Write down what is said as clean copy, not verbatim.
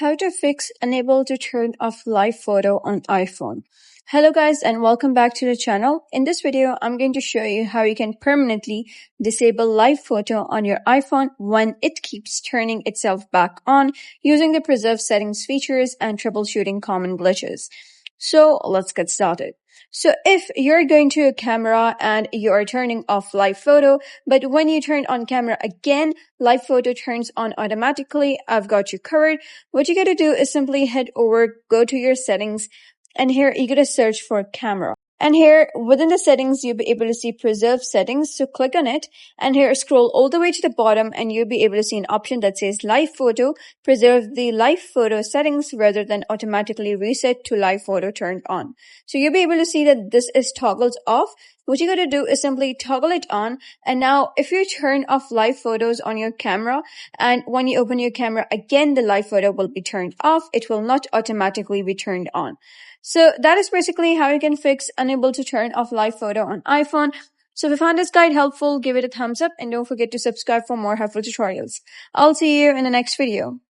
how to fix unable to turn off live photo on iPhone. Hello guys and welcome back to the channel. In this video, I'm going to show you how you can permanently disable live photo on your iPhone when it keeps turning itself back on using the preserve settings features and troubleshooting common glitches. So let's get started. So if you're going to a camera and you're turning off live photo, but when you turn on camera again, live photo turns on automatically, I've got you covered. What you gotta do is simply head over, go to your settings, and here you gotta search for camera. And here within the settings, you'll be able to see preserve settings. So click on it and here scroll all the way to the bottom and you'll be able to see an option that says live photo. Preserve the live photo settings rather than automatically reset to live photo turned on. So you'll be able to see that this is toggled off. What you got to do is simply toggle it on. And now if you turn off live photos on your camera and when you open your camera again, the live photo will be turned off. It will not automatically be turned on. So that is basically how you can fix unable to turn off live photo on iPhone. So if you found this guide helpful, give it a thumbs up and don't forget to subscribe for more helpful tutorials. I'll see you in the next video.